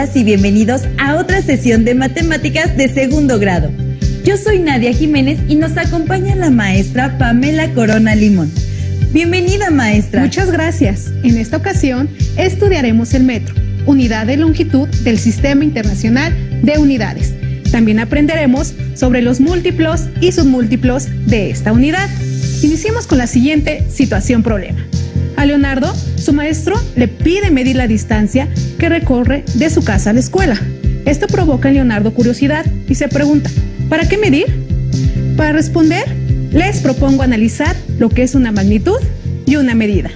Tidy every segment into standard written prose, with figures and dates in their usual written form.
bienvenidas y bienvenidos a otra sesión de matemáticas de segundo grado. Yo soy Nadia Jiménez y nos acompaña la maestra Pamela Corona Limón. Bienvenida, maestra. Muchas gracias. En esta ocasión estudiaremos el metro, unidad de longitud del Sistema Internacional de Unidades. También aprenderemos sobre los múltiplos y submúltiplos de esta unidad. Iniciemos con la siguiente situación-problema. A Leonardo, su maestro le pide medir la distancia que recorre de su casa a la escuela. Esto provoca en Leonardo curiosidad y se pregunta, ¿para qué medir? Para responder, les propongo analizar lo que es una magnitud y una medida.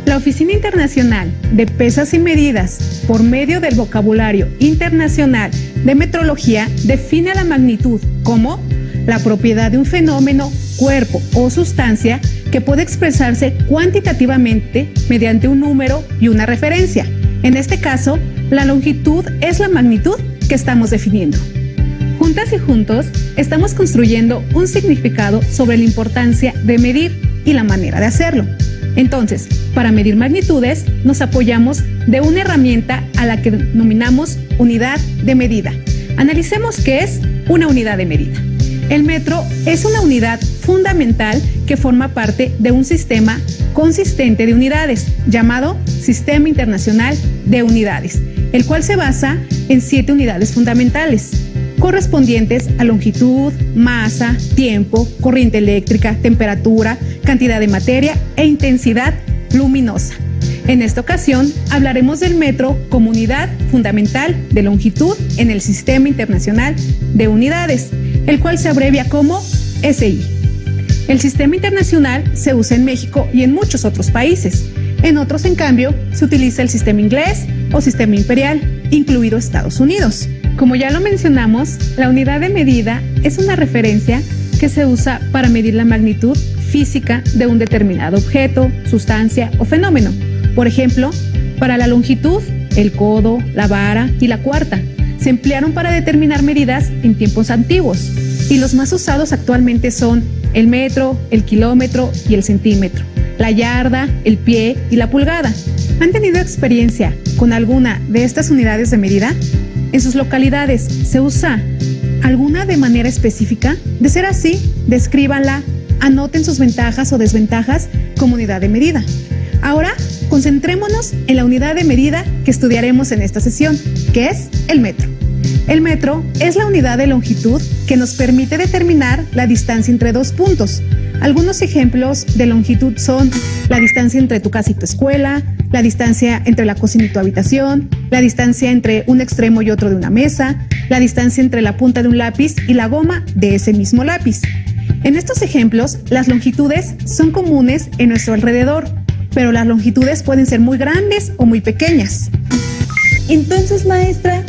La Oficina Internacional de Pesas y Medidas, por medio del vocabulario internacional de metrología, define la magnitud como la propiedad de un fenómeno, cuerpo o sustancia que puede expresarse cuantitativamente mediante un número y una referencia. En este caso, la longitud es la magnitud que estamos definiendo. Juntas y juntos, estamos construyendo un significado sobre la importancia de medir y la manera de hacerlo. Entonces, para medir magnitudes, nos apoyamos de una herramienta a la que denominamos unidad de medida. Analicemos qué es una unidad de medida. El metro es una unidad fundamental que forma parte de un sistema consistente de unidades llamado Sistema Internacional de Unidades, el cual se basa en 7 unidades fundamentales, correspondientes a longitud, masa, tiempo, corriente eléctrica, temperatura, cantidad de materia e intensidad luminosa. En esta ocasión hablaremos del metro como unidad fundamental de longitud en el Sistema Internacional de Unidades, el cual se abrevia como SI. El Sistema Internacional se usa en México y en muchos otros países. En otros, en cambio, se utiliza el sistema inglés o sistema imperial, incluido Estados Unidos. Como ya lo mencionamos, la unidad de medida es una referencia que se usa para medir la magnitud física de un determinado objeto, sustancia o fenómeno. Por ejemplo, para la longitud, el codo, la vara y la cuarta se emplearon para determinar medidas en tiempos antiguos, y los más usados actualmente son el metro, el kilómetro y el centímetro, la yarda, el pie y la pulgada. ¿Han tenido experiencia con alguna de estas unidades de medida? ¿En sus localidades se usa alguna de manera específica? De ser así, descríbanla, anoten sus ventajas o desventajas como unidad de medida. Ahora, concentrémonos en la unidad de medida que estudiaremos en esta sesión, que es el metro. El metro es la unidad de longitud que nos permite determinar la distancia entre dos puntos. Algunos ejemplos de longitud son la distancia entre tu casa y tu escuela, la distancia entre la cocina y tu habitación, la distancia entre un extremo y otro de una mesa, la distancia entre la punta de un lápiz y la goma de ese mismo lápiz. En estos ejemplos, las longitudes son comunes en nuestro alrededor, pero las longitudes pueden ser muy grandes o muy pequeñas. Entonces, maestra,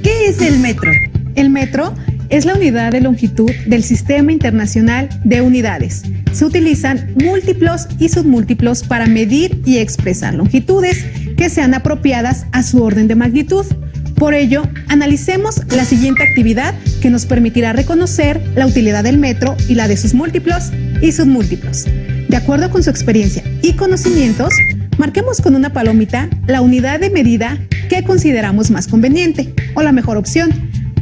¿qué es el metro? El metro es la unidad de longitud del Sistema Internacional de Unidades. Se utilizan múltiplos y submúltiplos para medir y expresar longitudes que sean apropiadas a su orden de magnitud. Por ello, analicemos la siguiente actividad que nos permitirá reconocer la utilidad del metro y la de sus múltiplos y submúltiplos. De acuerdo con su experiencia y conocimientos, marquemos con una palomita la unidad de medida que consideramos más conveniente o la mejor opción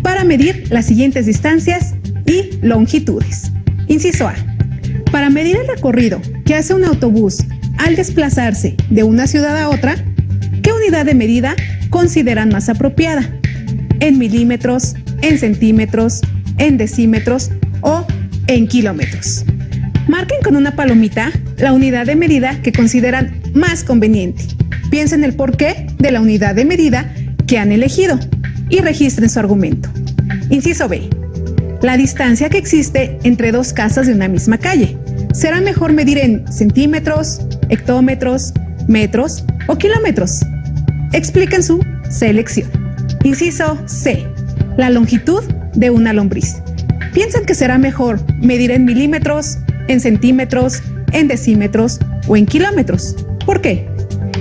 para medir las siguientes distancias y longitudes. Inciso A. Para medir el recorrido que hace un autobús al desplazarse de una ciudad a otra, ¿qué unidad de medida consideran más apropiada? ¿En milímetros, en centímetros, en decímetros o en kilómetros? Marquen con una palomita la unidad de medida que consideran más conveniente. Piensen el porqué de la unidad de medida que han elegido y registren su argumento. Inciso B. La distancia que existe entre dos casas de una misma calle. ¿Será mejor medir en centímetros, hectómetros, metros o kilómetros? Expliquen su selección. Inciso C. La longitud de una lombriz. ¿Piensan que será mejor medir en milímetros, en centímetros, en decímetros o en kilómetros? ¿Por qué?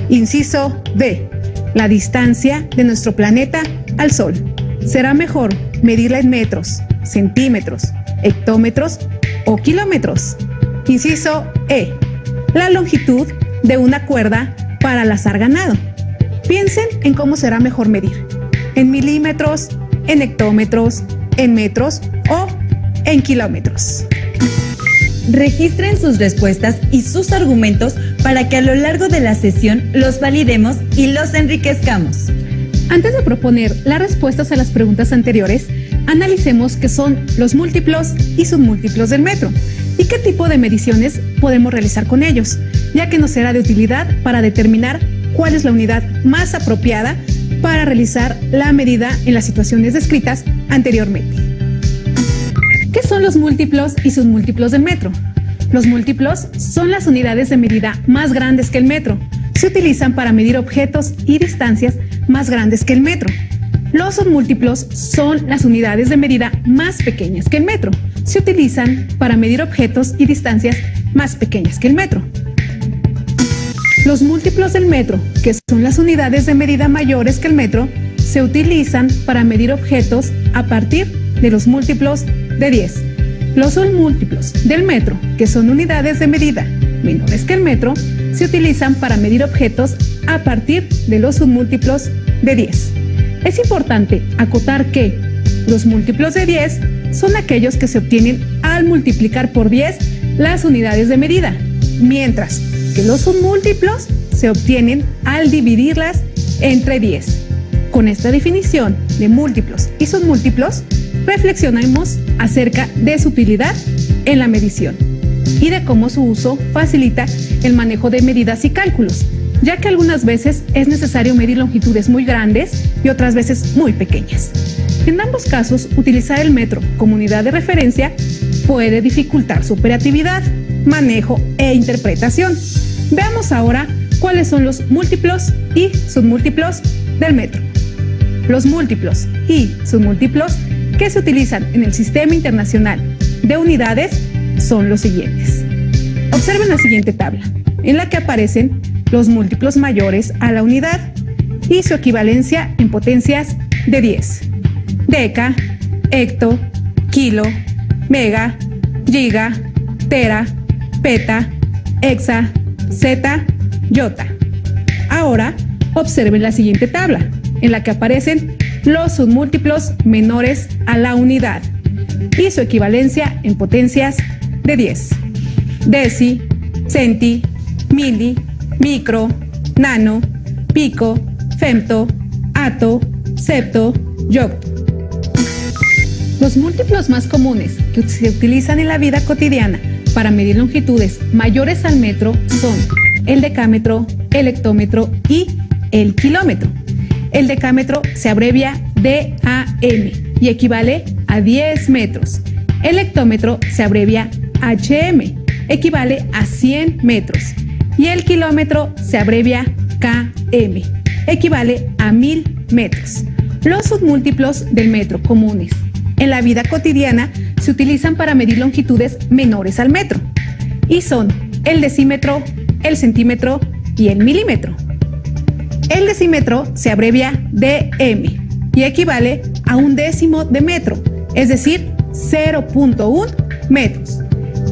Inciso D. La distancia de nuestro planeta al Sol. ¿Será mejor medirla en metros, centímetros, hectómetros o kilómetros? Inciso E. La longitud de una cuerda para lazar ganado. Piensen en cómo será mejor medir. en milímetros, en hectómetros, en metros o en kilómetros. Registren sus respuestas y sus argumentos para que a lo largo de la sesión los validemos y los enriquezcamos. Antes de proponer las respuestas a las preguntas anteriores, analicemos qué son los múltiplos y submúltiplos del metro y qué tipo de mediciones podemos realizar con ellos, ya que nos será de utilidad para determinar cuál es la unidad más apropiada para realizar la medida en las situaciones descritas anteriormente. ¿Qué son los múltiplos y submúltiplos del metro? Los múltiplos son las unidades de medida más grandes que el metro. Se utilizan para medir objetos y distancias más grandes que el metro. Los submúltiplos son las unidades de medida más pequeñas que el metro. Se utilizan para medir objetos y distancias más pequeñas que el metro. Los múltiplos del metro, que son las unidades de medida mayores que el metro, se utilizan para medir objetos a partir de los múltiplos de 10. Los submúltiplos del metro, que son unidades de medida menores que el metro, se utilizan para medir objetos a partir de los submúltiplos de 10. Es importante acotar que los múltiplos de 10 son aquellos que se obtienen al multiplicar por 10 las unidades de medida, mientras que los submúltiplos se obtienen al dividirlas entre 10. Con esta definición de múltiplos y submúltiplos, reflexionemos acerca de su utilidad en la medición y de cómo su uso facilita el manejo de medidas y cálculos, ya que algunas veces es necesario medir longitudes muy grandes y otras veces muy pequeñas. En ambos casos, utilizar el metro como unidad de referencia puede dificultar su operatividad, manejo e interpretación. Veamos ahora cuáles son los múltiplos y submúltiplos del metro. Los múltiplos y submúltiplos que se utilizan en el Sistema Internacional de Unidades son los siguientes. Observen la siguiente tabla, en la que aparecen los múltiplos mayores a la unidad y su equivalencia en potencias de 10. Deca, hecto, kilo, mega, giga, tera, peta, hexa, zeta, yota. Ahora, observen la siguiente tabla, en la que aparecen los submúltiplos menores a la unidad y su equivalencia en potencias de 10. Deci, centi, mili, micro, nano, pico, femto, ato, septo, yocto. Los múltiplos más comunes que se utilizan en la vida cotidiana para medir longitudes mayores al metro son el decámetro, el hectómetro y el kilómetro. El decámetro se abrevia DAM y equivale a 10 metros. El hectómetro se abrevia HM, equivale a 100 metros. Y el kilómetro se abrevia KM, equivale a 1000 metros. Los submúltiplos del metro comunes en la vida cotidiana se utilizan para medir longitudes menores al metro y son el decímetro, el centímetro y el milímetro. El decímetro se abrevia DM y equivale a 1/10 de metro, es decir, 0.1 metros.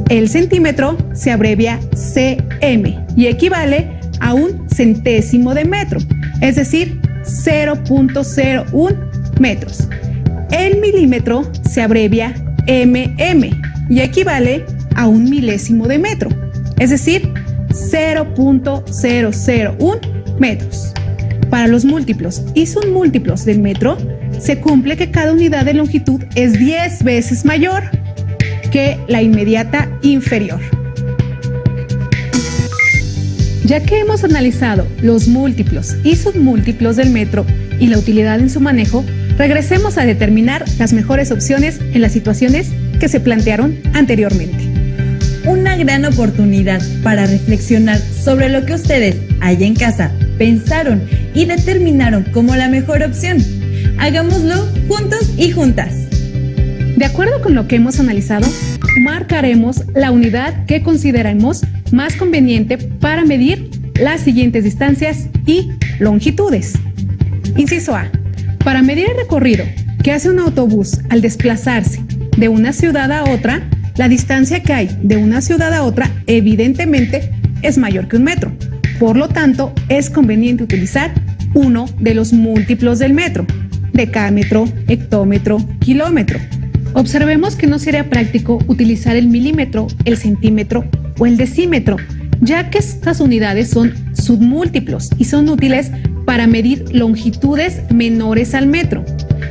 El centímetro se abrevia CM y equivale a 1/1000 de metro, es decir, 0.01 metros. El milímetro se abrevia MM y equivale a 1/1000 de metro, es decir, 0.001 metros. Para los múltiplos y submúltiplos del metro, se cumple que cada unidad de longitud es 10 veces mayor que la inmediata inferior. Ya que hemos analizado los múltiplos y submúltiplos del metro y la utilidad en su manejo, regresemos a determinar las mejores opciones en las situaciones que se plantearon anteriormente. Una gran oportunidad para reflexionar sobre lo que ustedes allá en casa pensaron y determinaron como la mejor opción. Hagámoslo juntos y juntas. De acuerdo con lo que hemos analizado, marcaremos la unidad que consideremos más conveniente para medir las siguientes distancias y longitudes. Inciso A. Para medir el recorrido que hace un autobús al desplazarse de una ciudad a otra, la distancia que hay de una ciudad a otra evidentemente es mayor que un metro. Por lo tanto, es conveniente utilizar uno de los múltiplos del metro. decámetro, hectómetro, kilómetro. Observemos que no sería práctico utilizar el milímetro, el centímetro o el decímetro, ya que estas unidades son submúltiplos y son útiles para medir longitudes menores al metro.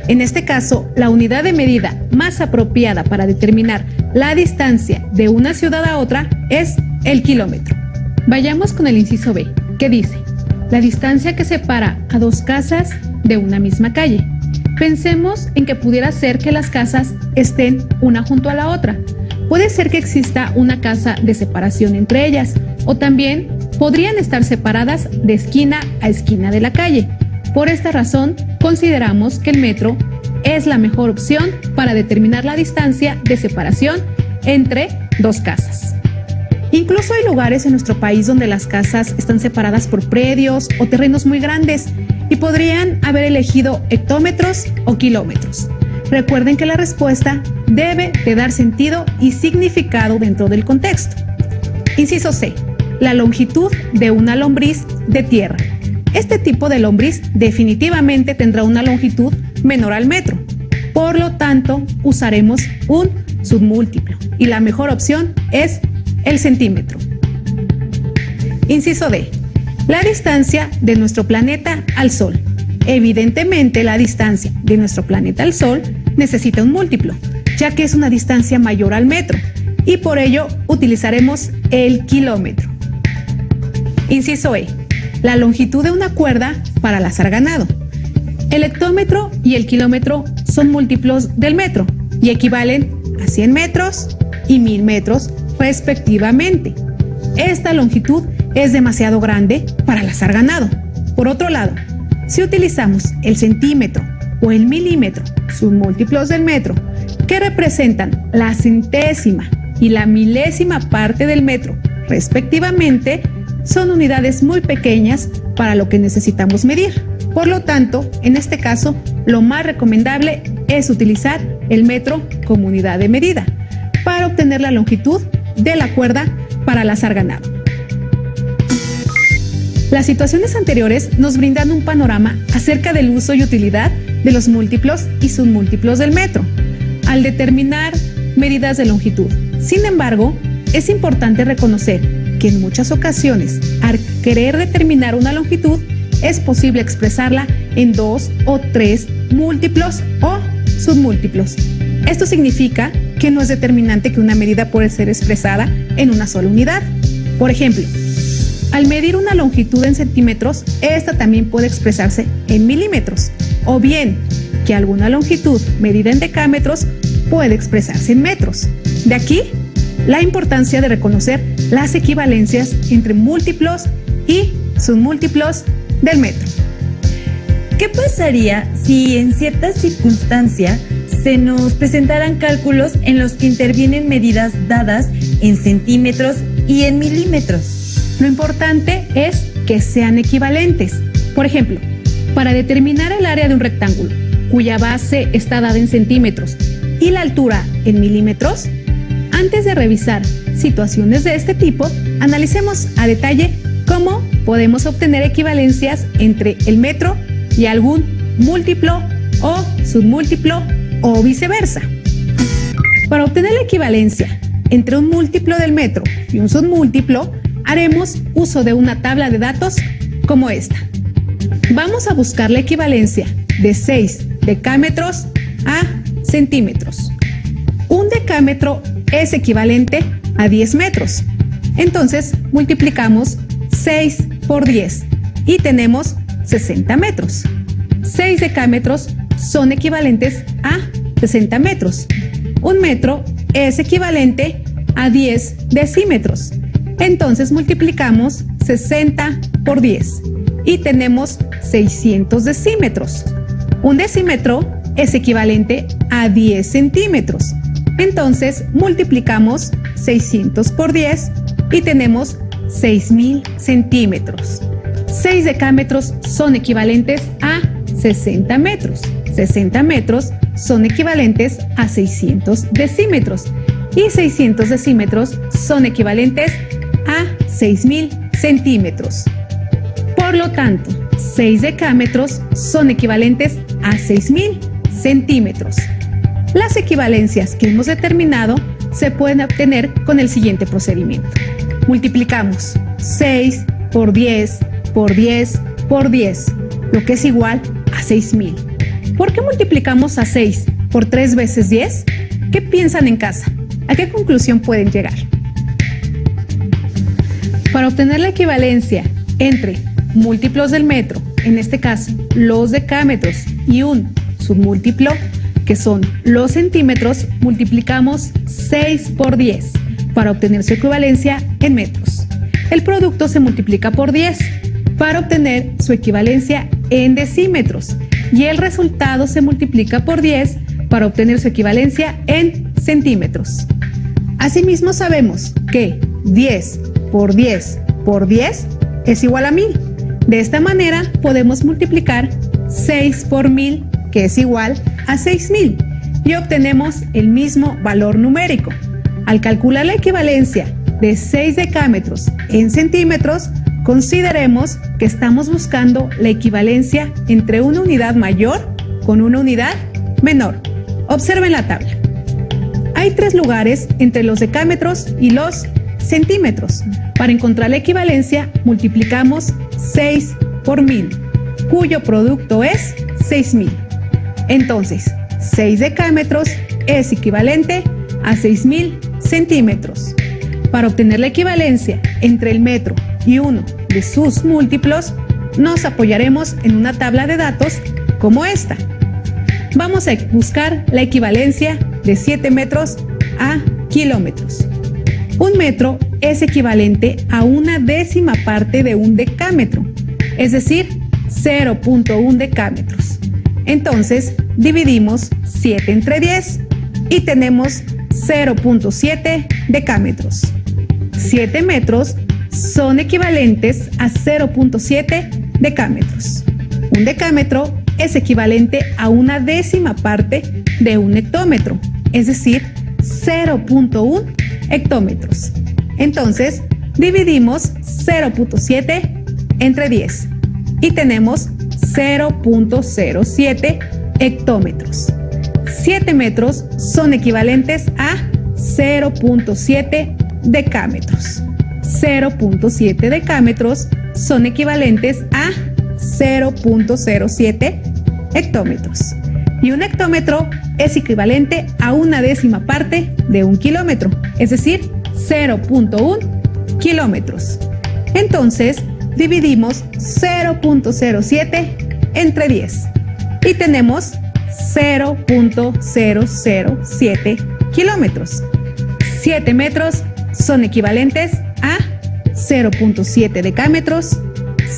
En este caso, la unidad de medida más apropiada para determinar la distancia de una ciudad a otra es el kilómetro. Vayamos con el inciso B, que dice: la distancia que separa a dos casas de una misma calle. Pensemos en que pudiera ser que las casas estén una junto a la otra. Puede ser que exista una casa de separación entre ellas, o también podrían estar separadas de esquina a esquina de la calle. Por esta razón, consideramos que el metro es la mejor opción para determinar la distancia de separación entre dos casas. Incluso hay lugares en nuestro país donde las casas están separadas por predios o terrenos muy grandes y podrían haber elegido hectómetros o kilómetros. Recuerden que la respuesta debe de dar sentido y significado dentro del contexto. Inciso C. La longitud de una lombriz de tierra. Este tipo de lombriz definitivamente tendrá una longitud menor al metro. Por lo tanto, usaremos un submúltiplo y la mejor opción es el centímetro. Inciso D. La distancia de nuestro planeta al Sol. Evidentemente, la distancia de nuestro planeta al Sol necesita un múltiplo, ya que es una distancia mayor al metro, y por ello utilizaremos el kilómetro. Inciso E. La longitud de una cuerda para lazar ganado. El hectómetro y el kilómetro son múltiplos del metro y equivalen a 100 metros y 1000 metros respectivamente. Esta longitud es demasiado grande para lazar ganado. Por otro lado, si utilizamos el centímetro o el milímetro, submúltiplos del metro, que representan la centésima y la milésima parte del metro respectivamente, son unidades muy pequeñas para lo que necesitamos medir. Por lo tanto, en este caso, lo más recomendable es utilizar el metro como unidad de medida para obtener la longitud de la cuerda para lazar ganado. Las situaciones anteriores nos brindan un panorama acerca del uso y utilidad de los múltiplos y submúltiplos del metro al determinar medidas de longitud. Sin embargo, es importante reconocer que en muchas ocasiones, al querer determinar una longitud, es posible expresarla en 2 o 3 múltiplos o submúltiplos. Esto significa que no es determinante que una medida puede ser expresada en una sola unidad. Por ejemplo, al medir una longitud en centímetros, esta también puede expresarse en milímetros, o bien que alguna longitud medida en decámetros puede expresarse en metros. De aquí la importancia de reconocer las equivalencias entre múltiplos y submúltiplos del metro. ¿Qué pasaría si en cierta circunstancia se nos presentaran cálculos en los que intervienen medidas dadas en centímetros y en milímetros? Lo importante es que sean equivalentes. Por ejemplo, para determinar el área de un rectángulo, cuya base está dada en centímetros y la altura en milímetros, antes de revisar situaciones de este tipo, analicemos a detalle cómo podemos obtener equivalencias entre el metro y algún múltiplo o submúltiplo o viceversa. Para obtener la equivalencia entre un múltiplo del metro y un submúltiplo, haremos uso de una tabla de datos como esta. Vamos a buscar la equivalencia de 6 decámetros a centímetros. Un decámetro es equivalente a 10 metros. Entonces multiplicamos 6 por 10 y tenemos 60 metros. 6 decámetros son equivalentes a 60 metros. Un metro es equivalente a 10 decímetros. Entonces multiplicamos 60 por 10 y tenemos 600 decímetros. Un decímetro es equivalente a 10 centímetros. Entonces multiplicamos 600 por 10 y tenemos 6000 centímetros. 6 decámetros son equivalentes a 60 metros. 60 metros son equivalentes a 600 decímetros. Y 600 decímetros son equivalentes a 6000 centímetros. Por lo tanto, 6 decámetros son equivalentes a 6.000 centímetros. Las equivalencias que hemos determinado se pueden obtener con el siguiente procedimiento. Multiplicamos 6 por 10 por 10 por 10, lo que es igual a 6.000. ¿Por qué multiplicamos a 6 por 3 veces 10? ¿Qué piensan en casa? ¿A qué conclusión pueden llegar? Para obtener la equivalencia entre múltiplos del metro, en este caso los decámetros, y un submúltiplo, que son los centímetros, multiplicamos 6 por 10 para obtener su equivalencia en metros. El producto se multiplica por 10 para obtener su equivalencia en decímetros y el resultado se multiplica por 10 para obtener su equivalencia en centímetros. Asimismo sabemos que 10 por 10 por 10 es igual a 1000. De esta manera podemos multiplicar 6 por 1000, que es igual a 6000, y obtenemos el mismo valor numérico. Al calcular la equivalencia de 6 decámetros en centímetros, consideremos que estamos buscando la equivalencia entre una unidad mayor con una unidad menor. Observen la tabla. Hay 3 lugares entre los decámetros y los centímetros. Para encontrar la equivalencia, multiplicamos 6 por 1000, cuyo producto es 6000. Entonces, 6 decámetros es equivalente a 6000 centímetros. Para obtener la equivalencia entre el metro y uno de sus múltiplos, nos apoyaremos en una tabla de datos como esta. Vamos a buscar la equivalencia de 7 metros a kilómetros. Un metro es equivalente a una décima parte de un decámetro, es decir, 0.1 decámetros. Entonces, dividimos 7 entre 10 y tenemos 0.7 decámetros. 7 metros son equivalentes a 0.7 decámetros. Un decámetro es equivalente a una décima parte de un hectómetro, es decir, 0.1 hectómetros. Entonces, dividimos 0.7 entre 10 y tenemos 0.07 hectómetros. 7 metros son equivalentes a 0.7 decámetros. 0.7 decámetros son equivalentes a 0.07 hectómetros. Y un hectómetro es equivalente a una décima parte de un kilómetro, es decir, 0.1 kilómetros. Entonces, dividimos 0.07 entre 10 y tenemos 0.007 kilómetros. 7 metros son equivalentes a 0.7 decámetros.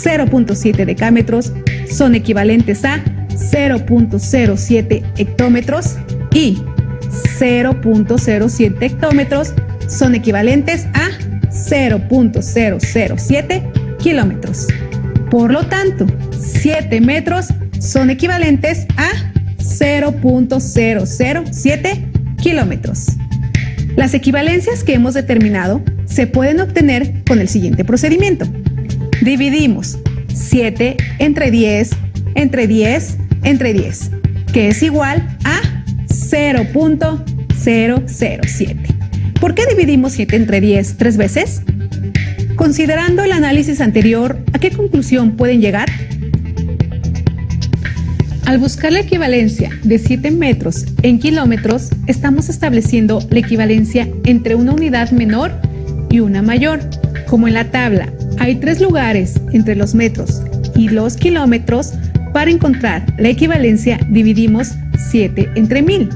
0.7 decámetros son equivalentes a 0.07 hectómetros y 0.07 hectómetros son equivalentes a 0.007 kilómetros. Por lo tanto, 7 metros son equivalentes a 0.007 kilómetros. Las equivalencias que hemos determinado se pueden obtener con el siguiente procedimiento. Dividimos 7 entre 10 entre 10 entre 10, que es igual a 0.007. ¿Por qué dividimos 7 entre 10 3 veces? Considerando el análisis anterior, ¿a qué conclusión pueden llegar? Al buscar la equivalencia de 7 metros en kilómetros, estamos estableciendo la equivalencia entre una unidad menor y una mayor. Como en la tabla hay 3 lugares entre los metros y los kilómetros, para encontrar la equivalencia dividimos 7 entre 1000.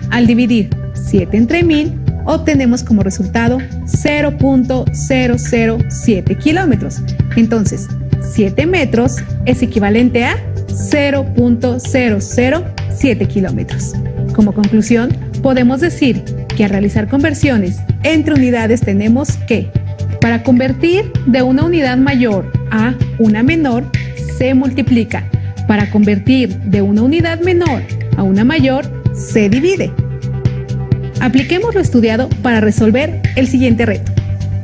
Al dividir 7 entre 1000, obtenemos como resultado 0.007 kilómetros. Entonces, 7 metros es equivalente a 0.007 kilómetros. Como conclusión, podemos decir que al realizar conversiones entre unidades tenemos que, para convertir de una unidad mayor a una menor, se multiplica. Para convertir de una unidad menor a una mayor, se divide. Apliquemos lo estudiado para resolver el siguiente reto.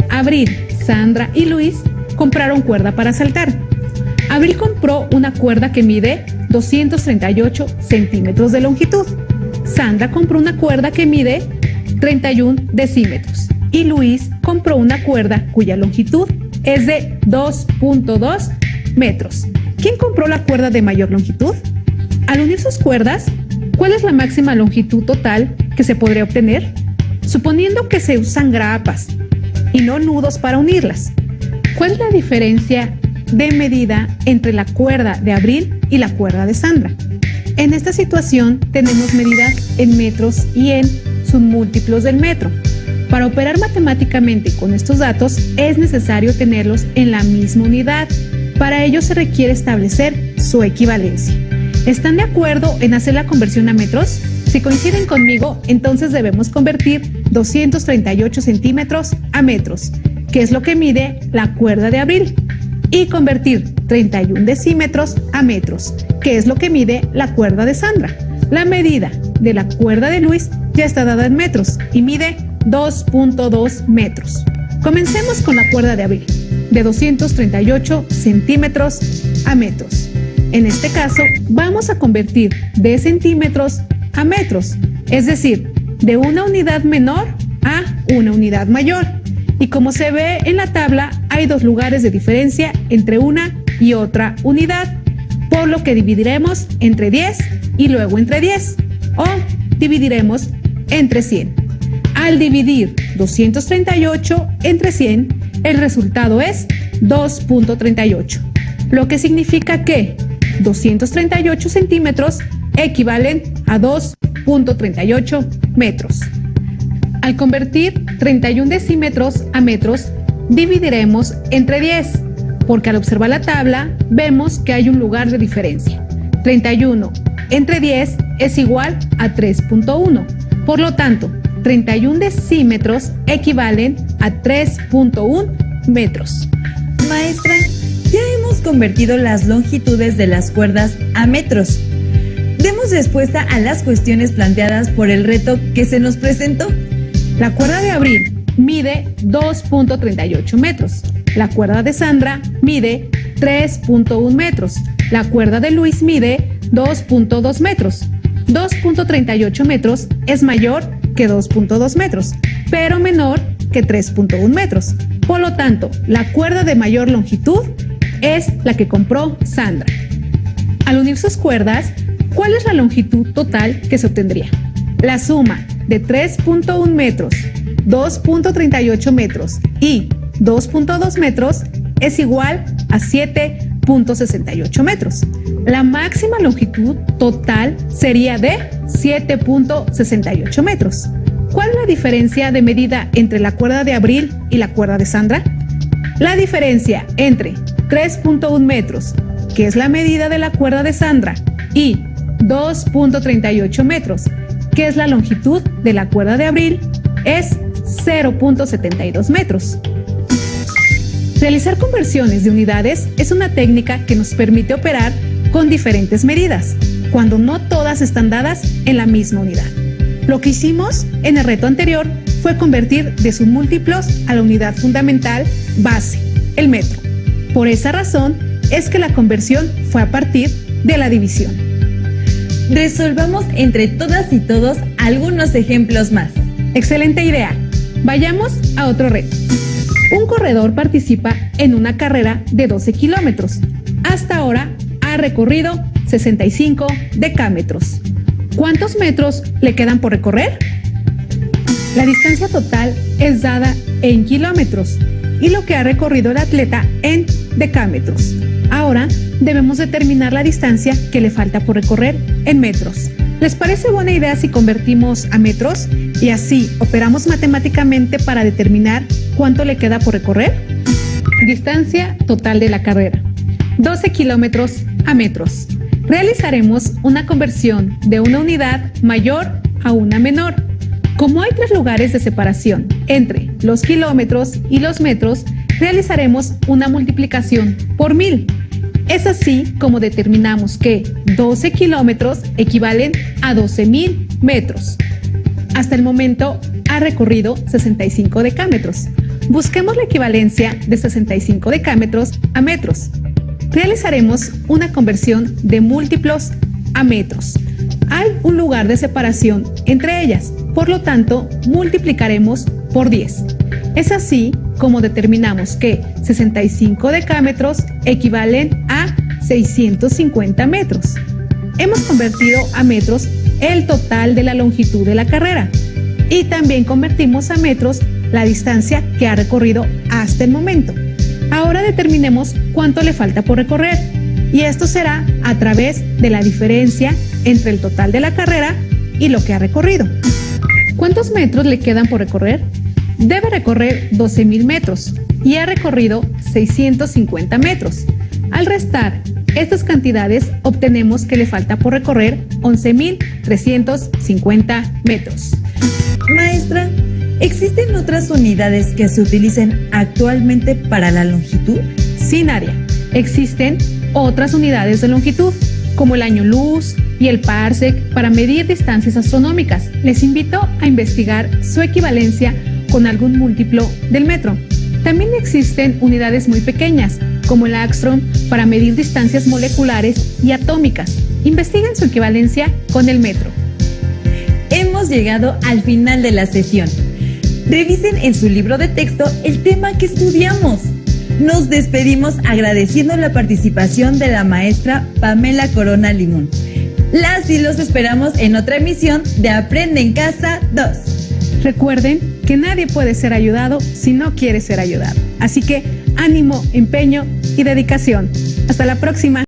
Abril, Sandra y Luis compraron cuerda para saltar. Abril compró una cuerda que mide 238 centímetros de longitud. Sandra compró una cuerda que mide 31 decímetros. Y Luis compró una cuerda cuya longitud es de 2.2 metros. ¿Quién compró la cuerda de mayor longitud? Al unir sus cuerdas, ¿cuál es la máxima longitud total que se podría obtener? Suponiendo que se usan grapas y no nudos para unirlas. ¿Cuál es la diferencia de medida entre la cuerda de Abril y la cuerda de Sandra? En esta situación tenemos medidas en metros y en submúltiplos del metro. Para operar matemáticamente con estos datos es necesario tenerlos en la misma unidad. Para ello se requiere establecer su equivalencia. ¿Están de acuerdo en hacer la conversión a metros? Si coinciden conmigo, entonces debemos convertir 238 centímetros a metros, que es lo que mide la cuerda de Abril, y convertir 31 decímetros a metros, que es lo que mide la cuerda de Sandra. La medida de la cuerda de Luis ya está dada en metros y mide 2.2 metros. Comencemos con la cuerda de Abril, de 238 centímetros a metros. En este caso, vamos a convertir de centímetros a metros, es decir, de una unidad menor a una unidad mayor. Y como se ve en la tabla, hay dos lugares de diferencia entre una y otra unidad, por lo que dividiremos entre 10 y luego entre 10, o dividiremos entre 100. Al dividir 238 entre 100, el resultado es 2.38, lo que significa que 238 centímetros equivalen a 2.38 metros. Al convertir 31 decímetros a metros, dividiremos entre 10, porque al observar la tabla vemos que hay un lugar de diferencia. 31 entre 10 es igual a 3.1. Por lo tanto, 31 decímetros equivalen a 3.1 metros. Maestra, ya hemos convertido las longitudes de las cuerdas a metros. Demos respuesta a las cuestiones planteadas por el reto que se nos presentó. La cuerda de Abril mide 2.38 metros. La cuerda de Sandra mide 3.1 metros. La cuerda de Luis mide 2.2 metros. 2.38 metros es mayor que 2.2 metros, pero menor que 3.1 metros. Por lo tanto, la cuerda de mayor longitud es la que compró Sandra. Al unir sus cuerdas, ¿cuál es la longitud total que se obtendría? La suma de 3.1 metros, 2.38 metros y 2.2 metros es igual a 7.68 metros. La máxima longitud total sería de 7.68 metros. ¿Cuál es la diferencia de medida entre la cuerda de Abril y la cuerda de Sandra? La diferencia entre 3.1 metros, que es la medida de la cuerda de Sandra, y 2.38 metros, que es la longitud de la cuerda de Abril, es 0.72 metros. Realizar conversiones de unidades es una técnica que nos permite operar con diferentes medidas, cuando no todas están dadas en la misma unidad. Lo que hicimos en el reto anterior fue convertir de submúltiplos a la unidad fundamental base, el metro. Por esa razón es que la conversión fue a partir de la división. Resolvamos entre todas y todos algunos ejemplos más. Excelente idea. Vayamos a otro reto. Un corredor participa en una carrera de 12 kilómetros. Hasta ahora ha recorrido 65 decámetros. ¿Cuántos metros le quedan por recorrer? La distancia total es dada en kilómetros y lo que ha recorrido el atleta en decámetros. Ahora debemos determinar la distancia que le falta por recorrer en metros. ¿Les parece buena idea si convertimos a metros y así operamos matemáticamente para determinar cuánto le queda por recorrer? Distancia total de la carrera: 12 kilómetros a metros. Realizaremos una conversión de una unidad mayor a una menor. Como hay 3 lugares de separación entre los kilómetros y los metros, realizaremos una multiplicación por 1000. Es así como determinamos que 12 kilómetros equivalen a 12.000 metros. Hasta el momento ha recorrido 65 decámetros. Busquemos la equivalencia de 65 decámetros a metros. Realizaremos una conversión de múltiplos a metros. Hay un lugar de separación entre ellas, por lo tanto, multiplicaremos por 10. Es así como determinamos que 65 decámetros equivalen a 650 metros. Hemos convertido a metros el total de la longitud de la carrera y también convertimos a metros la distancia que ha recorrido hasta el momento. Ahora determinemos cuánto le falta por recorrer y esto será a través de la diferencia entre el total de la carrera y lo que ha recorrido. ¿Cuántos metros le quedan por recorrer? Debe recorrer 12.000 metros y ha recorrido 650 metros. Al restar estas cantidades, obtenemos que le falta por recorrer 11.350 metros. Maestra, ¿existen otras unidades que se utilicen actualmente para la longitud? Sin área. Existen otras unidades de longitud, como el año luz y el parsec, para medir distancias astronómicas. Les invito a investigar su equivalencia con algún múltiplo del metro. También existen unidades muy pequeñas, como el angstrom, para medir distancias moleculares y atómicas. Investiguen su equivalencia con el metro. Hemos llegado al final de la sesión. Revisen en su libro de texto el tema que estudiamos. Nos despedimos agradeciendo la participación de la maestra Pamela Corona Limón. Las y los esperamos en otra emisión de Aprende en Casa 2. Recuerden que nadie puede ser ayudado si no quiere ser ayudado. Así que ánimo, empeño y dedicación. Hasta la próxima.